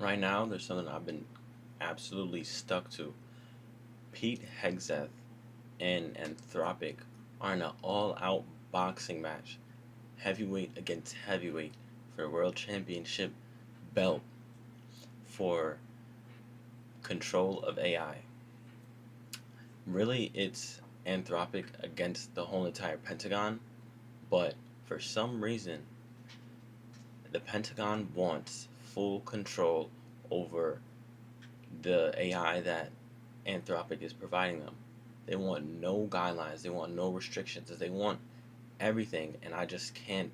Right now, there's something I've been absolutely stuck to. Pete Hegseth and Anthropic are in an all-out boxing match, heavyweight against heavyweight, for a world championship belt for control of AI. Really, it's Anthropic against the whole entire Pentagon, but for some reason, the Pentagon wants full control over the AI that Anthropic is providing them. They want no guidelines, they want no restrictions, they want everything, and I just can't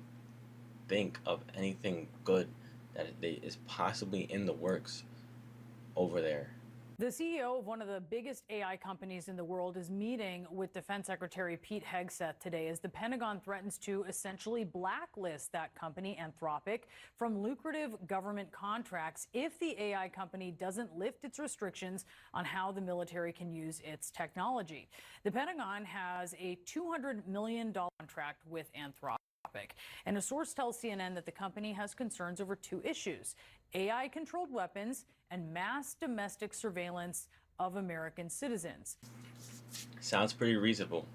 think of anything good that is possibly in the works over there. The CEO of one of the biggest AI companies in the world is meeting with Defense Secretary Pete Hegseth today as the Pentagon threatens to essentially blacklist that company, Anthropic, from lucrative government contracts if the AI company doesn't lift its restrictions on how the military can use its technology. The Pentagon has a $200 million contract with Anthropic. And a source tells CNN that the company has concerns over two issues: AI controlled weapons and mass domestic surveillance of American citizens. Sounds pretty reasonable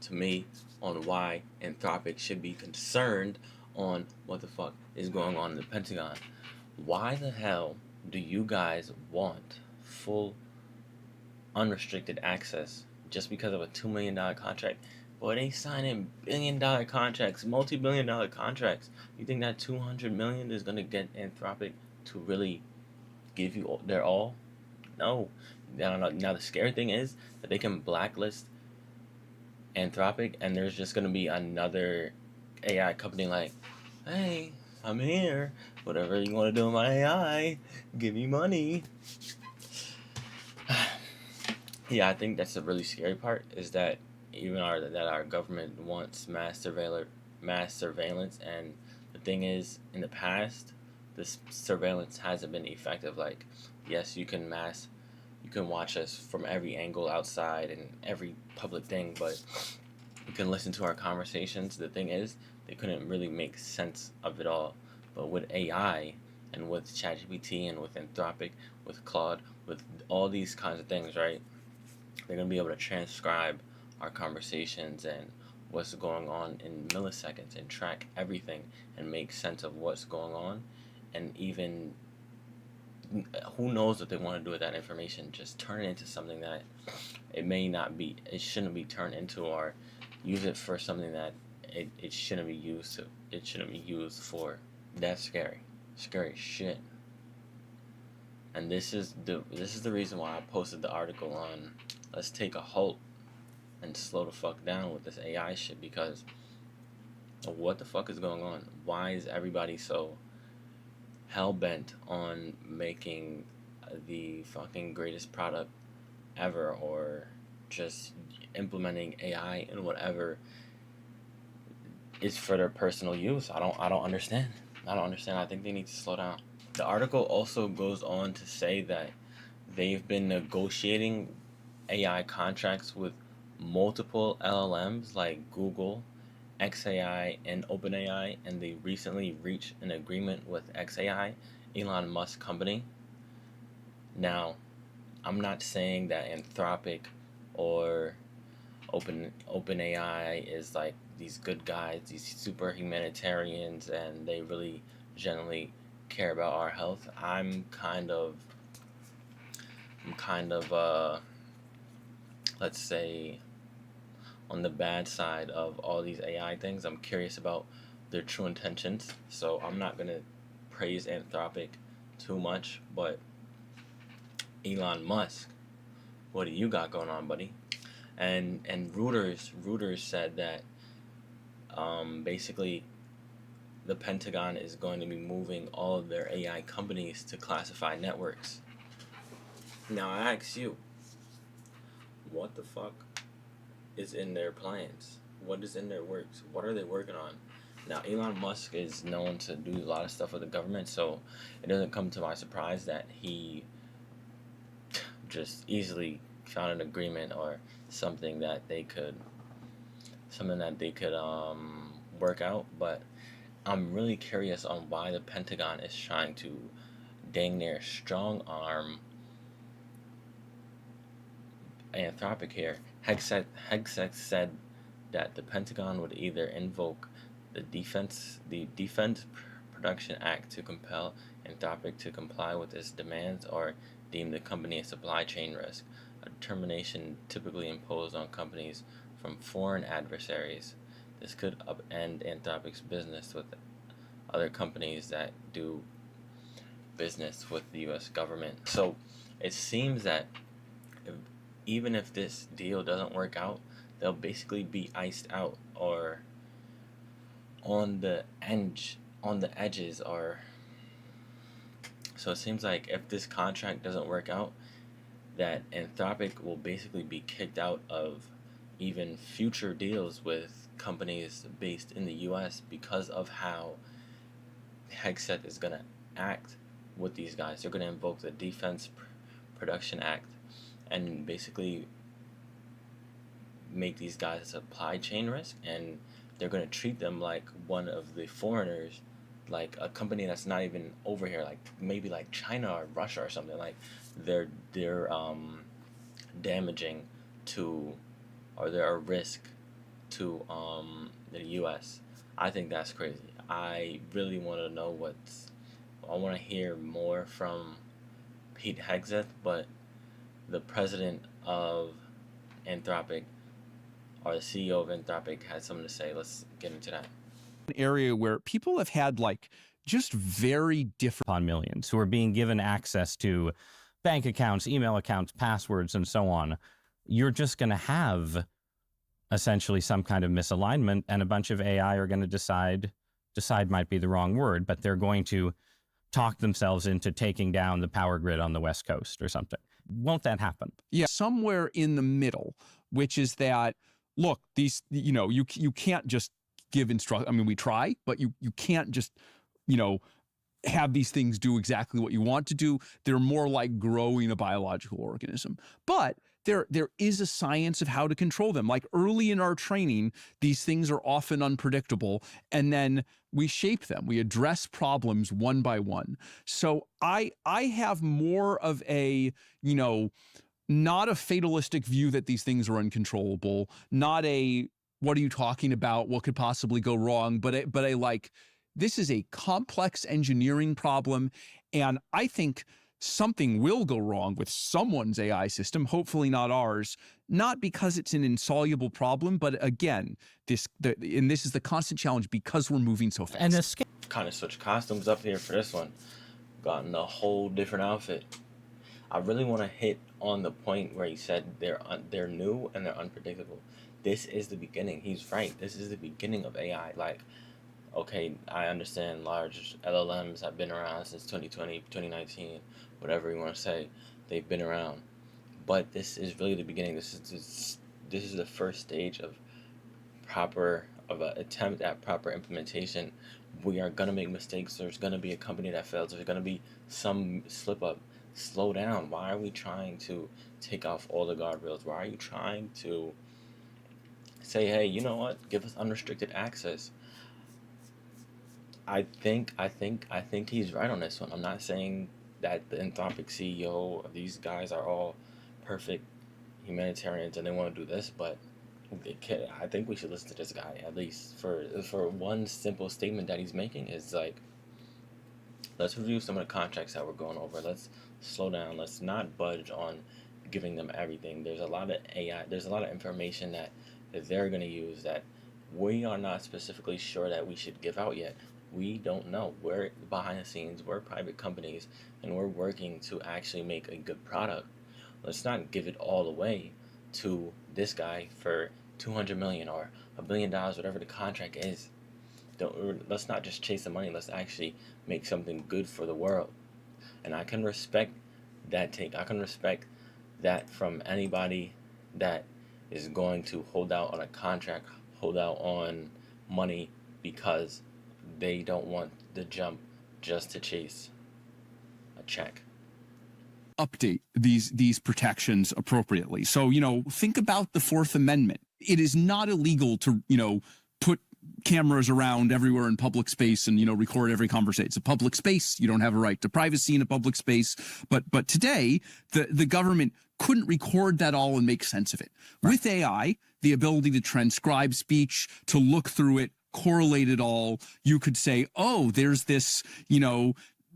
to me on why Anthropic should be concerned on what the fuck is going on in the Pentagon. Why the hell do you guys want full unrestricted access just because of a $2 million contract? Boy, they signing $1 billion contracts, multi-billion-dollar contracts. You think that 200 million is gonna get Anthropic to really give you their all? No. Now the scary thing is that they can blacklist Anthropic, and there's just gonna be another AI company like, hey, I'm here. Whatever you want to do with my AI, give me money. Yeah, I think that's the really scary part is that our government wants mass surveillance, and the thing is, in the past, this surveillance hasn't been effective. Like, yes, you can watch us from every angle outside and every public thing, but you can listen to our conversations. The thing is, they couldn't really make sense of it all. But with AI and with ChatGPT and with Anthropic, with Claude, with all these kinds of things, right? They're gonna be able to transcribe our conversations and what's going on in milliseconds and track everything and make sense of what's going on. And even who knows what they want to do with that information, just turn it into something that it shouldn't be turned into, or use it for something that it shouldn't be used to. It shouldn't be used for. That's scary. Scary shit. And this is the reason why I posted the article on let's take a halt and slow the fuck down with this AI shit, because what the fuck is going on? Why is everybody so hell bent on making the fucking greatest product ever, or just implementing AI in whatever is for their personal use? I don't understand. I don't understand. I think they need to slow down. The article also goes on to say that they've been negotiating AI contracts with multiple LLMs like Google, XAI, and OpenAI, and they recently reached an agreement with XAI, Elon Musk company. Now, I'm not saying that Anthropic or OpenAI is like these good guys, these super humanitarians, and they really genuinely care about our health. I'm kind of let's say on the bad side of all these AI things. I'm curious about their true intentions, so I'm not gonna praise Anthropic too much. But Elon Musk, what do you got going on, buddy? And Reuters said that basically the Pentagon is going to be moving all of their AI companies to classified networks. Now I ask you, what the fuck is in their plans? What is in their works? What are they working on? Now, Elon Musk is known to do a lot of stuff with the government, so it doesn't come to my surprise that he just easily found an agreement or something that they could work out. But I'm really curious on why the Pentagon is trying to dang near strong arm Anthropic here. Hegseth said that the Pentagon would either invoke the Defense Production Act to compel Anthropic to comply with its demands or deem the company a supply chain risk, a determination typically imposed on companies from foreign adversaries. This could upend Anthropic's business with other companies that do business with the U.S. government. So it seems that if, even if this deal doesn't work out, they'll basically be iced out or on the edges, or so it seems like if this contract doesn't work out, that Anthropic will basically be kicked out of even future deals with companies based in the US because of how Hegseth is going to act with these guys. They're going to invoke the Defense Production Act and basically make these guys a supply chain risk, and they're going to treat them like one of the foreigners, like a company that's not even over here, like maybe like China or Russia or something. Like they're damaging to, or they're a risk to the US. I think that's crazy. I really want to know I want to hear more from Pete Hegseth, but the president of Anthropic, or the CEO of Anthropic, had something to say. Let's get into that. An area where people have had like just very different upon millions who are being given access to bank accounts, email accounts, passwords, and so on. You're just going to have essentially some kind of misalignment, and a bunch of AI are going to decide might be the wrong word, but they're going to talk themselves into taking down the power grid on the West Coast or something. Won't that happen? Yeah, somewhere in the middle, which is that, look, these, you can't just give instruction. I mean, we try, but you can't just, have these things do exactly what you want to do. They're more like growing a biological organism. But there is a science of how to control them. Like early in our training, these things are often unpredictable, and then we shape them. We address problems one by one. So I have more of a, not a fatalistic view that these things are uncontrollable, not a, what are you talking about? What could possibly go wrong? But a like, this is a complex engineering problem, and I think something will go wrong with someone's AI system, hopefully not ours, not because it's an insoluble problem, but again, this is the constant challenge because we're moving so fast. And this Kind of switch costumes up here for this one. Gotten a whole different outfit. I really want to hit on the point where he said they're new and they're unpredictable. This is the beginning. He's right. This is the beginning of AI. Like, okay, I understand large LLMs have been around since 2020, 2019, whatever you want to say. They've been around. But this is really the beginning. This is the first stage of an attempt at proper implementation. We are going to make mistakes. There's going to be a company that fails. There's going to be some slip up. Slow down. Why are we trying to take off all the guardrails? Why are you trying to say, hey, you know what? Give us unrestricted access. I think he's right on this one. I'm not saying that the Anthropic CEO of these guys are all perfect humanitarians and they want to do this, but I think we should listen to this guy, at least for one simple statement that he's making is like, let's review some of the contracts that we're going over. Let's slow down. Let's not budge on giving them everything. There's a lot of AI. There's a lot of information that they're going to use that we are not specifically sure that we should give out yet. We don't know. We're behind the scenes. We're private companies, and we're working to actually make a good product. Let's not give it all away to this guy for $200 million or $1 billion, whatever the contract is. Let's not just chase the money. Let's actually make something good for the world. And I can respect that take. I can respect that from anybody that is going to hold out on a contract, hold out on money because they don't want the jump just to chase a check. Update these protections appropriately. So, think about the Fourth Amendment. It is not illegal to, put cameras around everywhere in public space and, record every conversation. It's a public space. You don't have a right to privacy in a public space. But today, the government couldn't record that all and make sense of it. Right. With AI, the ability to transcribe speech, to look through it, correlate it all, you could say, oh, there's this,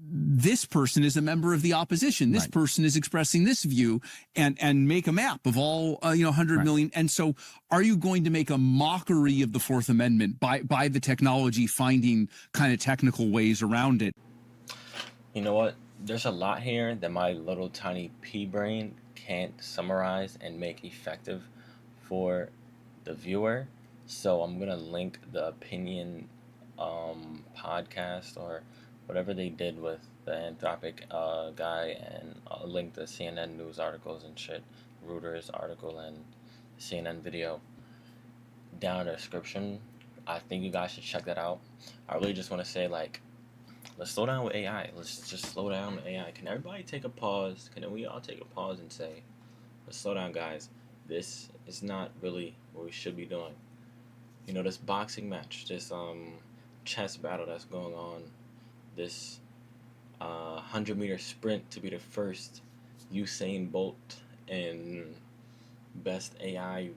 this person is a member of the opposition. This person is expressing this view, and make a map of all 100 million. And so, are you going to make a mockery of the Fourth Amendment by the technology finding kind of technical ways around it? You know what? There's a lot here that my little tiny pea brain can't summarize and make effective for the viewer. So I'm gonna link the opinion podcast or whatever they did with the Anthropic guy, and I'll link the CNN news articles and shit, Reuters article and CNN video down in the description. I think you guys should check that out. I really just want to say, like, let's slow down with AI. Let's just slow down with AI. Can everybody take a pause? Can we all take a pause and say, let's slow down, guys. This is not really what we should be doing. This boxing match, this chess battle that's going on, this 100-meter sprint to be the first Usain Bolt and best AI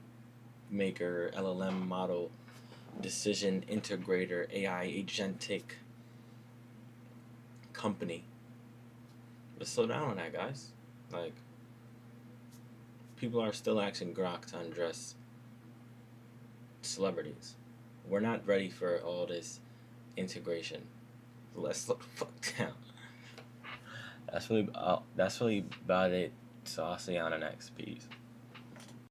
maker, LLM model, decision integrator, AI agentic company. Let's slow down on that, guys. Like, people are still asking Grok to undress celebrities. We're not ready for all this integration. Let's slow the fuck down. That's really about it. So I'll see you on the next piece.